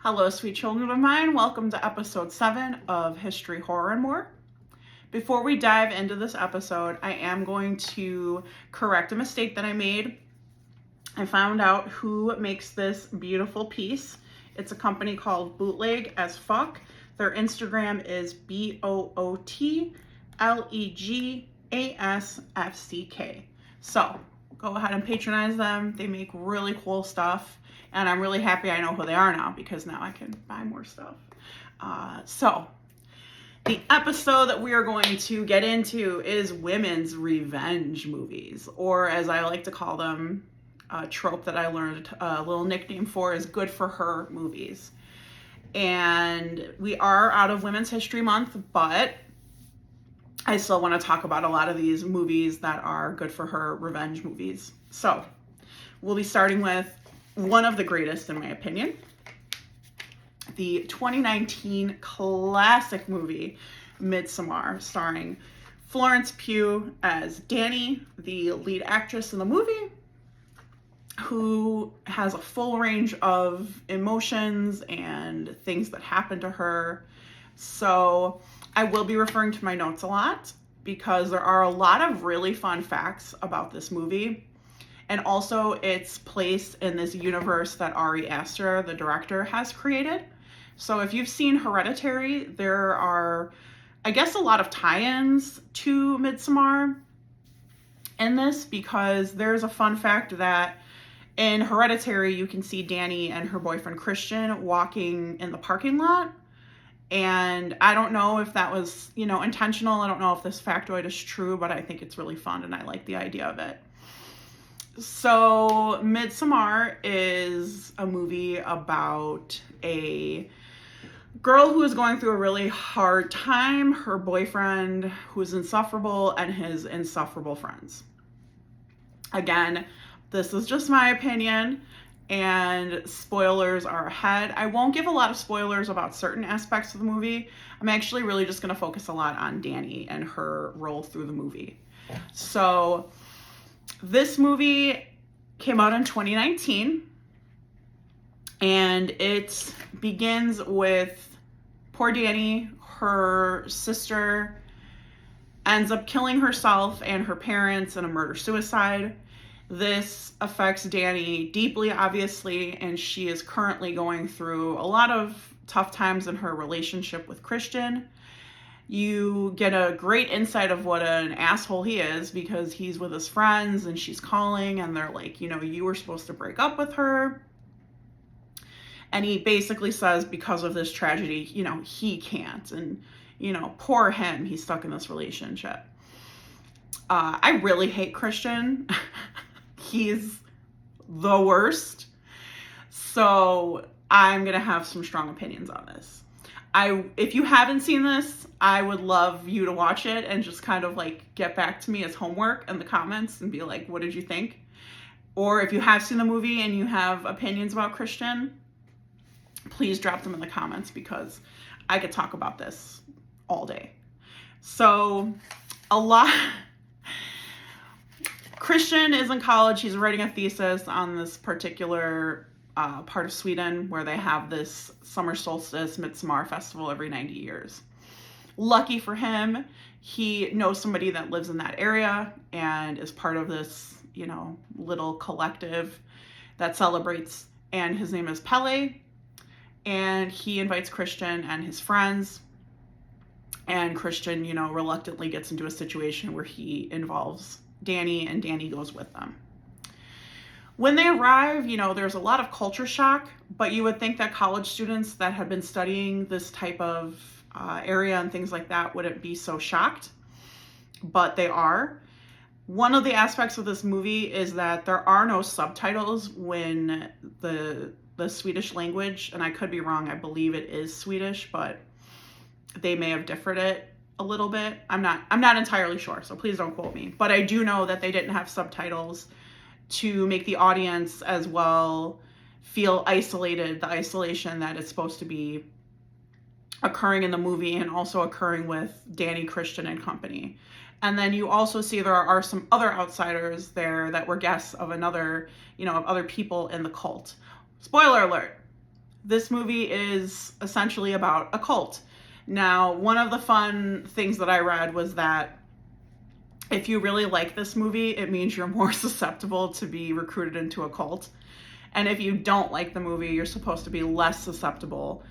Hello, sweet children of mine. Welcome to episode 7 of History, Horror, and More. Before we dive into this episode, I am going to correct a mistake that I made. I found out who makes this beautiful piece. It's a company called Bootleg as Fuck. Their Instagram is BOOTLEGASFCK. So go ahead and patronize them. They make really cool stuff. And I'm really happy I know who they are now because now I can buy more stuff. So the episode that we are going to get into is women's revenge movies, or as I like to call them, a trope that I learned a little nickname for is good for her movies. And we are out of Women's History Month, but I still want to talk about a lot of these movies that are good for her revenge movies. So we'll be starting with one of the greatest, in my opinion, the 2019 classic movie, Midsommar, starring Florence Pugh as Dani, the lead actress in the movie, who has a full range of emotions and things that happen to her. So I will be referring to my notes a lot because there are a lot of really fun facts about this movie. And also it's placed in this universe that Ari Aster, the director, has created. So if you've seen Hereditary, there are, I guess, a lot of tie-ins to Midsommar in this, because there's a fun fact that in Hereditary, you can see Dani and her boyfriend Christian walking in the parking lot. And I don't know if that was, intentional. I don't know if this factoid is true, but I think it's really fun and I like the idea of it. So Midsommar is a movie about a girl who is going through a really hard time, her boyfriend who is insufferable, and his insufferable friends. Again, this is just my opinion, and spoilers are ahead. I won't give a lot of spoilers about certain aspects of the movie. I'm actually really just going to focus a lot on Dani and her role through the movie. So this movie came out in 2019, and it begins with poor Dani. Her sister ends up killing herself and her parents in a murder-suicide. This affects Dani deeply, obviously, and she is currently going through a lot of tough times in her relationship with Christian. You get a great insight of what an asshole he is, because he's with his friends and she's calling and they're like, you were supposed to break up with her. And he basically says because of this tragedy, he can't. And, poor him, he's stuck in this relationship. I really hate Christian. He's the worst. So I'm going to have some strong opinions on this. If you haven't seen this, I would love you to watch it and just kind of get back to me as homework in the comments and be like, what did you think? Or if you have seen the movie and you have opinions about Christian, please drop them in the comments, because I could talk about this all day. So Christian is in college. He's writing a thesis on this particular part of Sweden where they have this summer solstice Midsommar festival every 90 years. Lucky for him, he knows somebody that lives in that area and is part of this, little collective that celebrates, and his name is Pelle, and he invites Christian and his friends, and Christian, reluctantly gets into a situation where he involves Dani, and Dani goes with them. When they arrive, there's a lot of culture shock, but you would think that college students that have been studying this type of area and things like that wouldn't be so shocked, but they are. One of the aspects of this movie is that there are no subtitles when the Swedish language, and I could be wrong, I believe it is Swedish, but they may have differed it a little bit. I'm not entirely sure, so please don't quote me. But I do know that they didn't have subtitles to make the audience as well feel isolated, the isolation that is supposed to be occurring in the movie and also occurring with Dani, Christian, and company. And then you also see there are some other outsiders there that were guests of of other people in the cult. Spoiler alert, this movie is essentially about a cult. Now, one of the fun things that I read was that if you really like this movie, it means you're more susceptible to be recruited into a cult. And if you don't like the movie, you're supposed to be less susceptible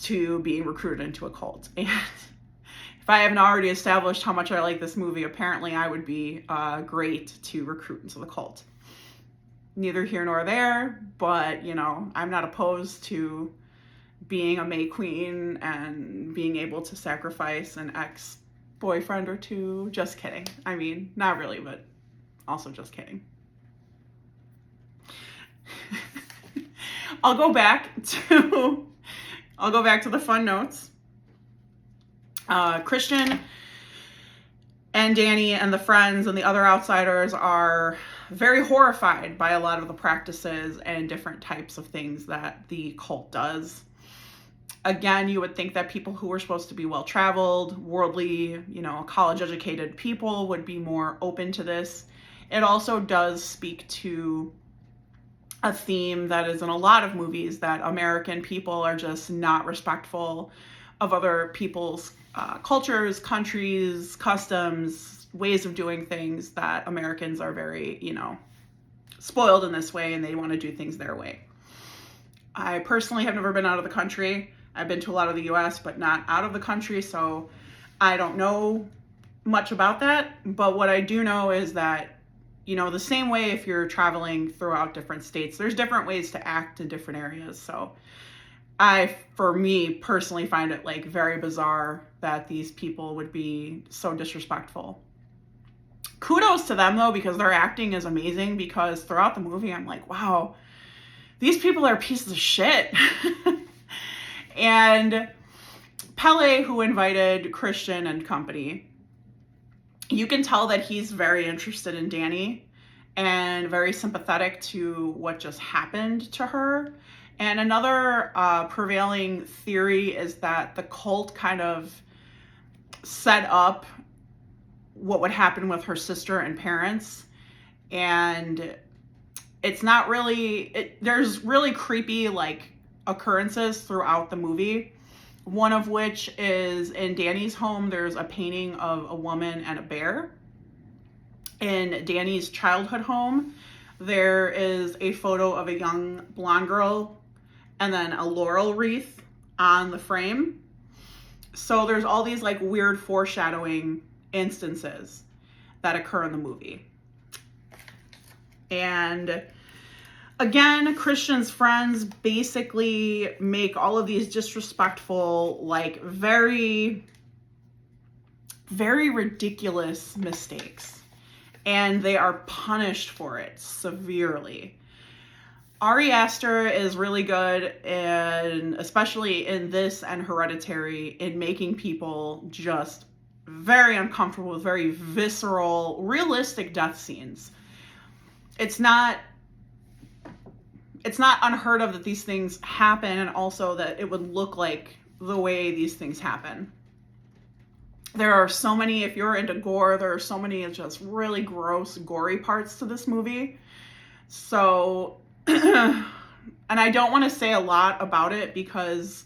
to being recruited into a cult. And if I haven't already established how much I like this movie, apparently I would be great to recruit into the cult. Neither here nor there, but, you know, I'm not opposed to being a May Queen and being able to sacrifice an ex-boyfriend or two. Just kidding. I mean, not really, but also just kidding. I'll go back to the fun notes. Christian and Danny and the friends and the other outsiders are very horrified by a lot of the practices and different types of things that the cult does. Again, you would think that people who were supposed to be well-traveled, worldly, you know, college-educated people would be more open to this. It also does speak to a theme that is in a lot of movies, that American people are just not respectful of other people's cultures, countries, customs, ways of doing things, that Americans are very, you know, spoiled in this way and they want to do things their way. I personally have never been out of the country. I've been to a lot of the US, but not out of the country, so I don't know much about that. But what I do know is that, you know, the same way if you're traveling throughout different states, there's different ways to act in different areas. So for me personally, find it like very bizarre that these people would be so disrespectful. Kudos to them though, because their acting is amazing, because throughout the movie, I'm like, wow, these people are pieces of shit. And Pelle, who invited Christian and company, you can tell that he's very interested in Danny and very sympathetic to what just happened to her. And another prevailing theory is that the cult kind of set up what would happen with her sister and parents. And it's not really, there's really creepy like occurrences throughout the movie. One of which is in Danny's home, there's a painting of a woman and a bear. In Danny's childhood home, there is a photo of a young blonde girl and then a laurel wreath on the frame. So there's all these like weird foreshadowing instances that occur in the movie. And again, Christian's friends basically make all of these disrespectful, like very, very ridiculous mistakes. And they are punished for it severely. Ari Aster is really good, and especially in this and Hereditary, in making people just very uncomfortable with very visceral, realistic death scenes. It's not unheard of that these things happen, and also that it would look like the way these things happen. There are so many, if you're into gore, there are so many just really gross, gory parts to this movie. So, and I don't want to say a lot about it because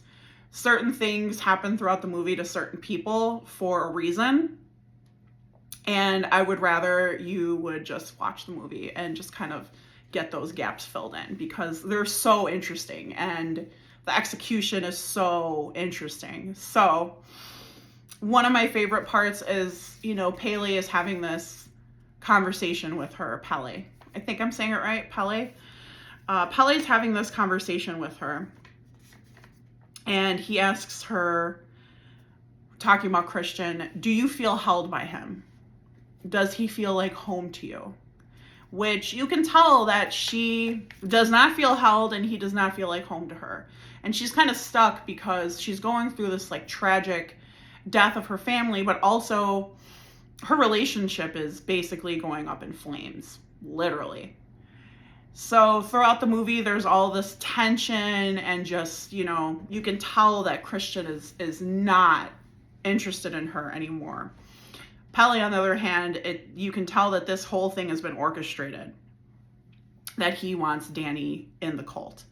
certain things happen throughout the movie to certain people for a reason. And I would rather you would just watch the movie and just kind of get those gaps filled in, because they're so interesting and the execution is so interesting. So one of my favorite parts is, you know, Pelle is having this conversation with her, Pelle. I think I'm saying it right, Pelle. Pelle's having this conversation with her, and he asks her, talking about Christian, do you feel held by him? Does he feel like home to you? Which you can tell that she does not feel held and he does not feel like home to her. And she's kind of stuck because she's going through this like tragic death of her family, but also her relationship is basically going up in flames, literally. So throughout the movie, there's all this tension and just, you know, you can tell that Christian is not interested in her anymore. Pelle, on the other hand, you can tell that this whole thing has been orchestrated, that he wants Danny in the cult.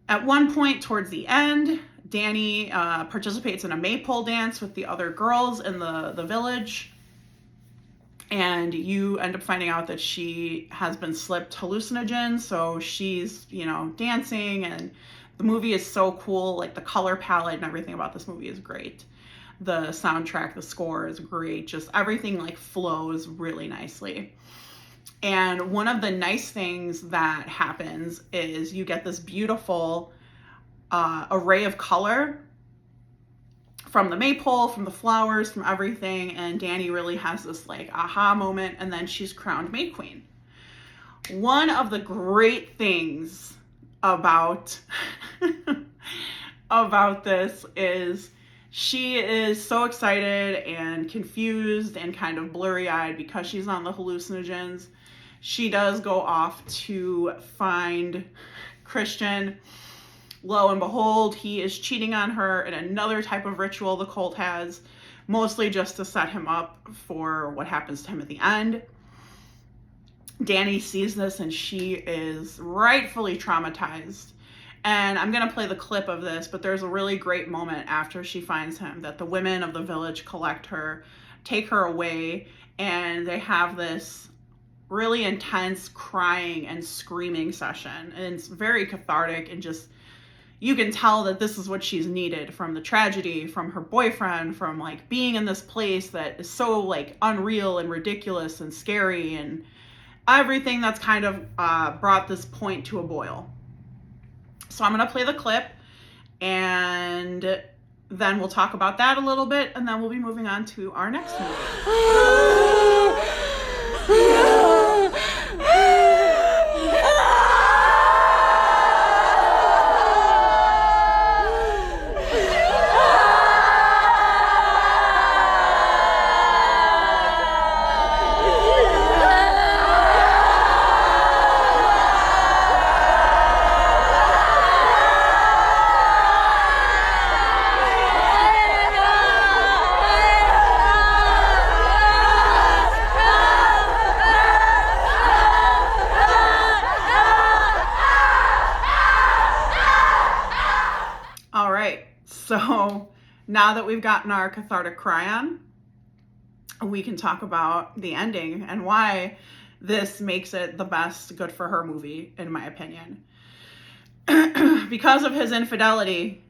At one point towards the end, Danny participates in a maypole dance with the other girls in the village. And you end up finding out that she has been slipped hallucinogens. So she's, dancing, and the movie is so cool. Like, the color palette and everything about this movie is great. The soundtrack, the score is great. Just everything like flows really nicely. And one of the nice things that happens is you get this beautiful array of color from the maypole, from the flowers, from everything. And Danny really has this like aha moment, and then she's crowned May Queen. One of the great things about about this is she is so excited and confused and kind of blurry-eyed because she's on the hallucinogens. She does go off to find Christian. Lo and behold, he is cheating on her in another type of ritual the cult has, mostly just to set him up for what happens to him at the end. Danny sees this and she is rightfully traumatized. And I'm going to play the clip of this, but there's a really great moment after she finds him that the women of the village collect her, take her away, and they have this really intense crying and screaming session. And it's very cathartic, and just, you can tell that this is what she's needed from the tragedy, from her boyfriend, from like being in this place that is so like unreal and ridiculous and scary, and everything that's kind of brought this point to a boil. So I'm going to play the clip, and then we'll talk about that a little bit, and then we'll be moving on to our next movie. All right, so now that we've gotten our cathartic cry on, we can talk about the ending and why this makes it the best Good for Her movie, in my opinion. Because of his infidelity,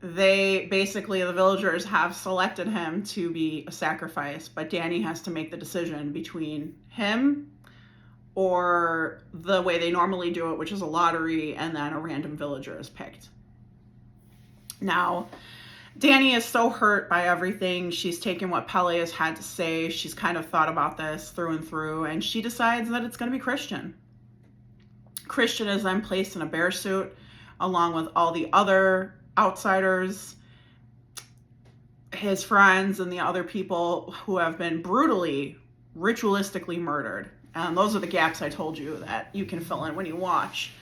the villagers have selected him to be a sacrifice, but Danny has to make the decision between him or the way they normally do it, which is a lottery, and then a random villager is picked. Now, Danny is so hurt by everything. She's taken what Pelle has had to say. She's kind of thought about this through and through, and she decides that it's going to be Christian. Christian is then placed in a bear suit along with all the other outsiders, his friends, and the other people who have been brutally, ritualistically murdered. And those are the gaps I told you that you can fill in when you watch.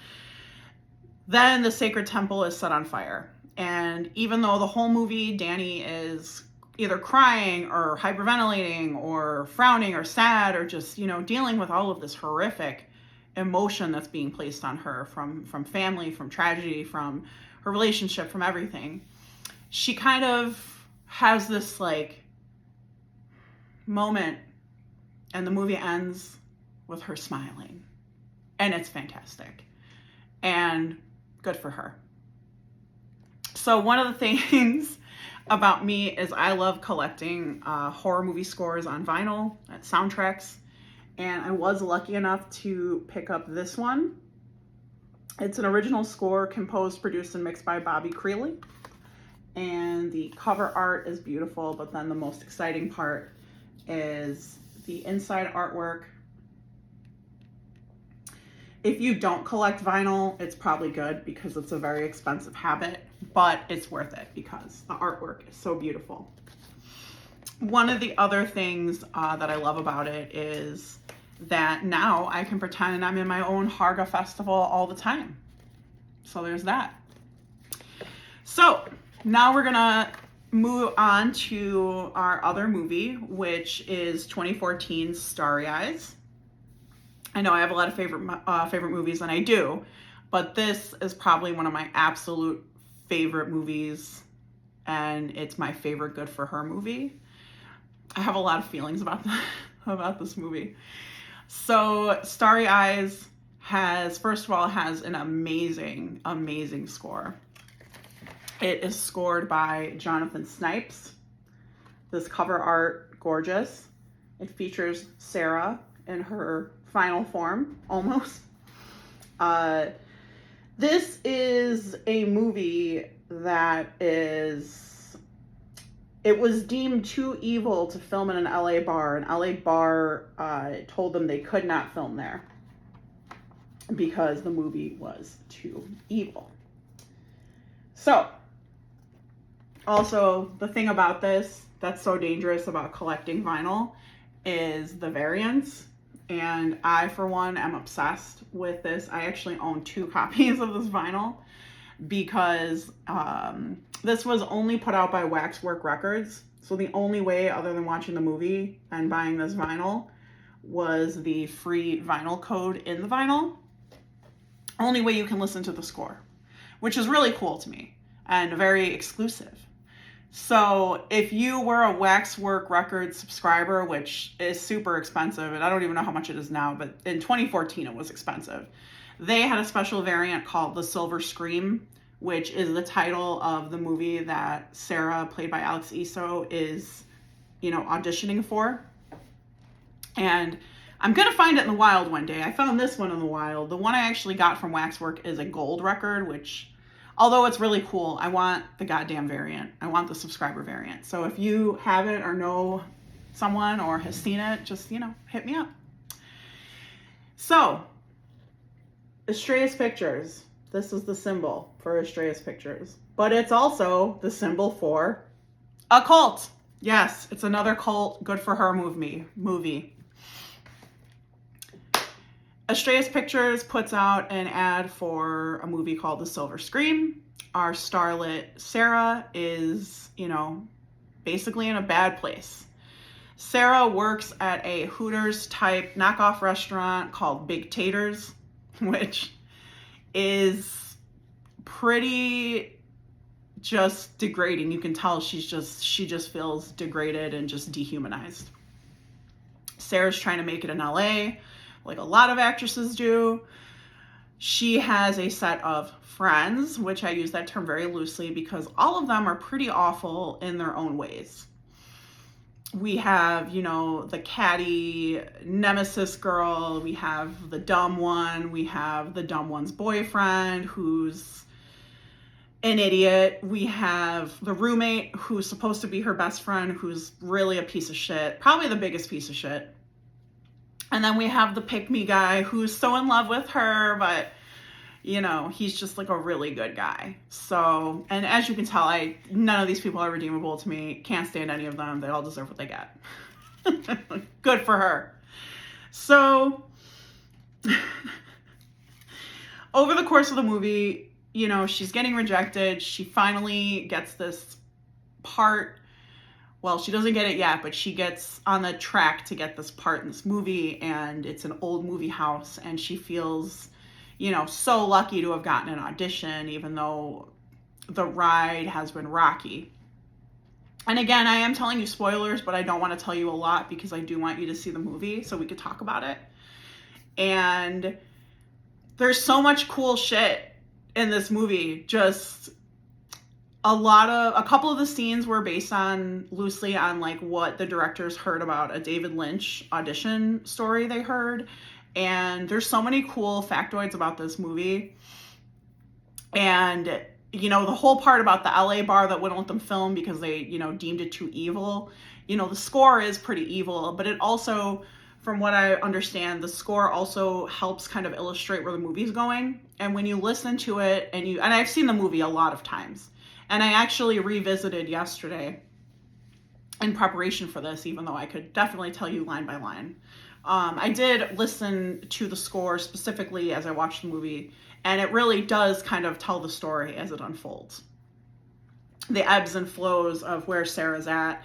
Then the sacred temple is set on fire. And even though the whole movie, Danny is either crying or hyperventilating or frowning or sad or just, dealing with all of this horrific emotion that's being placed on her from family, from tragedy, from her relationship, from everything, she kind of has this like moment, and the movie ends with her smiling. And it's fantastic. And good for her. So one of the things about me is I love collecting horror movie scores on vinyl, soundtracks, and I was lucky enough to pick up this one. It's an original score composed, produced, and mixed by Bobby Creeley, and the cover art is beautiful, but then the most exciting part is the inside artwork. If you don't collect vinyl, it's probably good because it's a very expensive habit, but it's worth it because the artwork is so beautiful. One of the other things that I love about it is that now I can pretend I'm in my own Harga festival all the time. So there's that. So now we're gonna move on to our other movie, which is 2014's Starry Eyes. I know I have a lot of favorite movies, and I do. But this is probably one of my absolute favorite movies, and it's my favorite Good for Her movie. I have a lot of feelings about this movie. So Starry Eyes first of all, has an amazing, amazing score. It is scored by Jonathan Snipes. This cover art, gorgeous. It features Sarah in her final form, almost. This is a movie that it was deemed too evil to film in an LA bar. An LA bar told them they could not film there because the movie was too evil. So, also, the thing about this that's so dangerous about collecting vinyl is the variants. And I, for one, am obsessed with this. I actually own 2 copies of this vinyl because this was only put out by Waxwork Records. So the only way, other than watching the movie and buying this vinyl, was the free vinyl code in the vinyl. Only way you can listen to the score, which is really cool to me and very exclusive. So if you were a Waxwork Records subscriber, which is super expensive, and I don't even know how much it is now, but in 2014 it was expensive. They had a special variant called The Silver Scream, which is the title of the movie that Sarah, played by Alex Iso, is, auditioning for. And I'm going to find it in the wild one day. I found this one in the wild. The one I actually got from Waxwork is a gold record, which, although it's really cool, I want the goddamn variant. I want the subscriber variant. So if you have it or know someone or has seen it, just, hit me up. So, Astraeus Pictures. This is the symbol for Astraeus Pictures. But it's also the symbol for a cult. Yes, it's another cult, Good for Her movie. Astraeus Pictures puts out an ad for a movie called The Silver Scream. Our starlet Sarah is, basically in a bad place. Sarah works at a Hooters type knockoff restaurant called Big Taters, which is pretty just degrading. You can tell she just feels degraded and just dehumanized. Sarah's trying to make it in LA, like a lot of actresses do. She has a set of friends, which I use that term very loosely because all of them are pretty awful in their own ways. We have, the catty nemesis girl. We have the dumb one. We have the dumb one's boyfriend who's an idiot. We have the roommate who's supposed to be her best friend who's really a piece of shit. Probably the biggest piece of shit. And then we have the pick-me guy who's so in love with her, but, he's just like a really good guy. So, and as you can tell, none of these people are redeemable to me. Can't stand any of them. They all deserve what they get. Good for her. So, over the course of the movie, she's getting rejected. She finally gets this part. Well, she doesn't get it yet, but she gets on the track to get this part in this movie, and it's an old movie house, and she feels, so lucky to have gotten an audition, even though the ride has been rocky. And again, I am telling you spoilers, but I don't want to tell you a lot because I do want you to see the movie so we could talk about it. And there's so much cool shit in this movie. Just a couple of the scenes were based loosely on like what the directors heard about a David Lynch audition story they heard. And there's so many cool factoids about this movie. And, the whole part about the LA bar that wouldn't let them film because they, deemed it too evil. The score is pretty evil, but it also, from what I understand, the score also helps kind of illustrate where the movie's going. And when you listen to it and I've seen the movie a lot of times. And I actually revisited yesterday in preparation for this, even though I could definitely tell you line by line. I did listen to the score specifically as I watched the movie, and it really does kind of tell the story as it unfolds. The ebbs and flows of where Sarah's at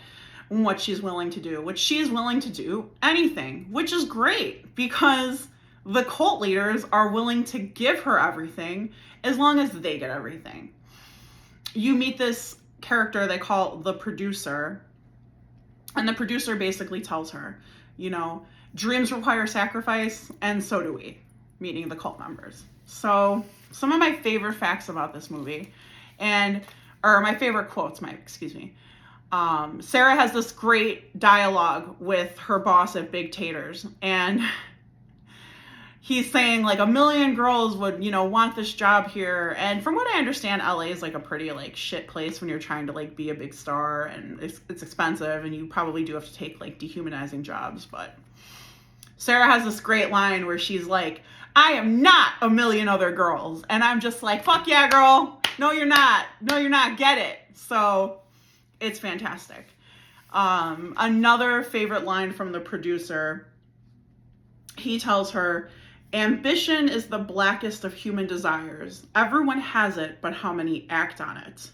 and what she's willing to do, which she's willing to do anything, which is great because the cult leaders are willing to give her everything as long as they get everything. You meet this character they call the producer, and the producer basically tells her, you know, dreams require sacrifice, and so do we, meaning the cult members. So some of my favorite facts about this movie, or my favorite quotes, Sarah has this great dialogue with her boss at Big Taters, and he's saying like 1 million girls would, you know, want this job here. And from what I understand, LA is like a pretty like shit place when you're trying to like be a big star, and it's expensive, and you probably do have to take like dehumanizing jobs. But Sarah has this great line where she's like, I am not 1 million other girls. And I'm just like, fuck yeah, girl. No, you're not. No, you're not. Get it. So it's fantastic. Another favorite line from the producer, he tells her, ambition is the blackest of human desires. Everyone has it, but how many act on it?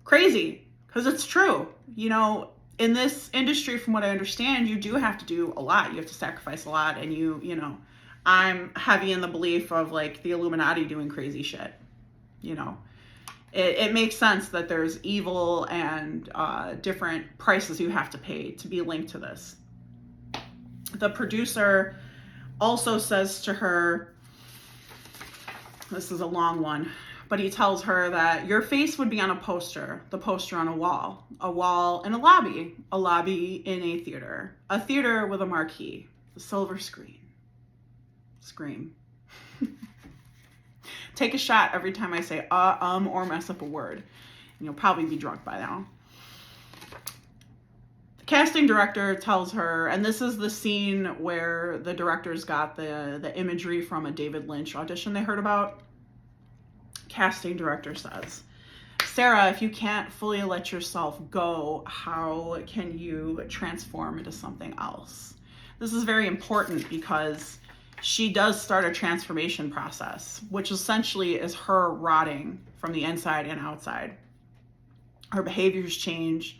Crazy, because it's true. You know, in this industry, from what I understand, you do have to do a lot. You have to sacrifice a lot, and you know, I'm heavy in the belief of like the Illuminati doing crazy shit. You know, it makes sense that there's evil and different prices you have to pay to be linked to this. The producer also says to her, this is a long one, but he tells her that your face would be on a poster, the poster on a wall in a lobby in a theater with a marquee, a silver screen. Scream. Take a shot every time I say or mess up a word, and you'll probably be drunk by now. The casting director tells her, and this is the scene where the directors got the imagery from a David Lynch audition they heard about. Casting director says, Sarah, if you can't fully let yourself go, how can you transform into something else? This is very important because she does start a transformation process, which essentially is her rotting from the inside and outside. Her behaviors change.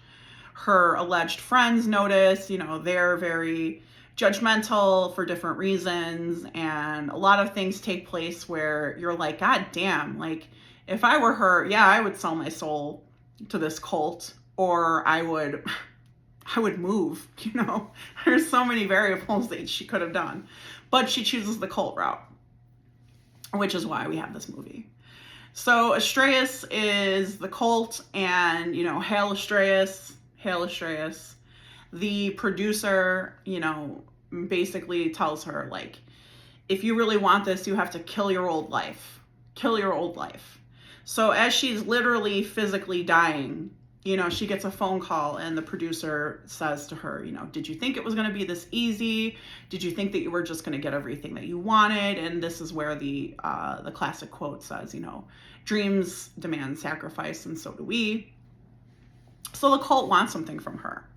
Her alleged friends notice, you know, they're very judgmental for different reasons. And a lot of things take place where you're like, God damn, like if I were her, yeah, I would sell my soul to this cult, or I would move, you know. There's so many variables that she could have done. But she chooses the cult route, which is why we have this movie. So Astraeus is the cult, and, you know, hail Astraeus. The producer, you know, basically tells her, like, if you really want this, you have to kill your old life. Kill your old life. So as she's literally physically dying, you know, she gets a phone call, and the producer says to her, you know, did you think it was going to be this easy? Did you think that you were just going to get everything that you wanted? And this is where the classic quote says, you know, dreams demand sacrifice, and so do we. So the cult wants something from her.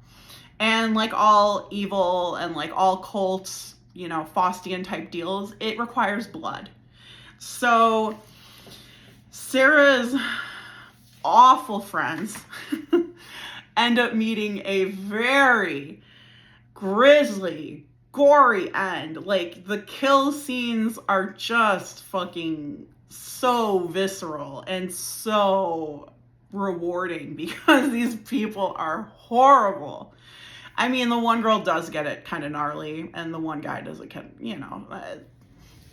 And like all evil and like all cults, you know, Faustian type deals, it requires blood. So Sarah's awful friends end up meeting a very grisly, gory end. Like the kill scenes are just fucking so visceral and so rewarding because these people are horrible. I mean, the one girl does get it kind of gnarly, and the one guy doesn't get, you know,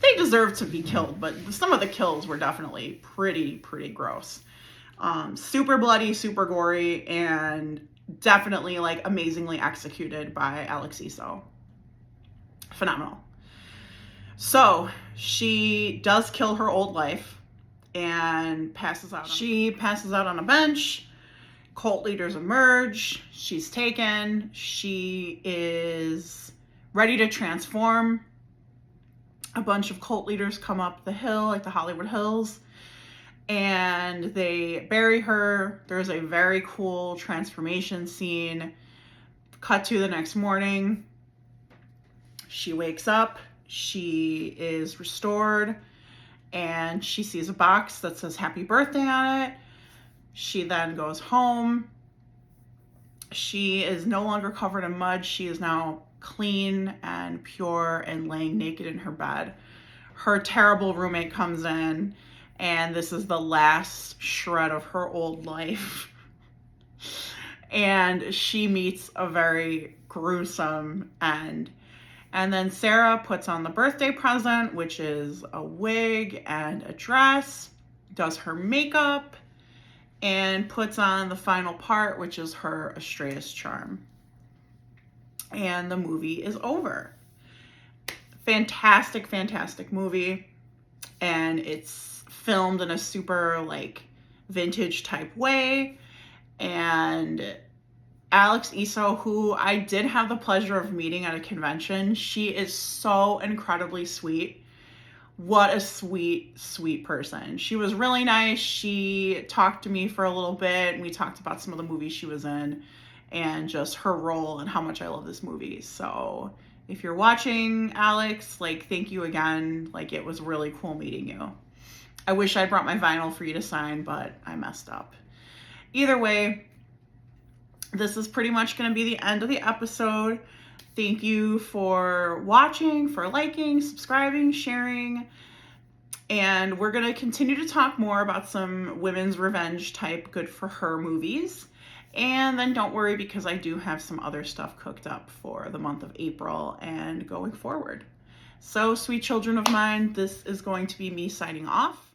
they deserve to be killed, but some of the kills were definitely pretty gross. Super bloody, super gory, and definitely like amazingly executed by Alex Esau. Phenomenal. So she does kill her old life and passes out. She passes out on a bench. Cult leaders emerge. She's taken. She is ready to transform. A bunch of cult leaders come up the hill, like the Hollywood Hills, and they bury her. There's a very cool transformation scene. Cut to the next morning. She wakes up. She is restored, and she sees a box that says happy birthday on it. She then goes home. She is no longer covered in mud. She is now clean and pure and laying naked in her bed. Her terrible roommate comes in, and this is the last shred of her old life. And she meets a very gruesome end. And then Sarah puts on the birthday present, which is a wig and a dress, does her makeup, and puts on the final part, which is her Astraeus charm. And the movie is over. Fantastic, fantastic movie. And it's filmed in a super like vintage type way. And Alex Essoe, who I did have the pleasure of meeting at a convention, she is so incredibly sweet. What a sweet, sweet person. She was really nice. She talked to me for a little bit, and we talked about some of the movies she was in and just her role and how much I love this movie. So if you're watching, Alex, like, thank you again. Like, it was really cool meeting you. I wish I brought my vinyl for you to sign, but I messed up. Either way, this is pretty much going to be the end of the episode. Thank you for watching, for liking, subscribing, sharing. And we're going to continue to talk more about some women's revenge type good for her movies. And then don't worry, because I do have some other stuff cooked up for the month of April and going forward. So, sweet children of mine, this is going to be me signing off.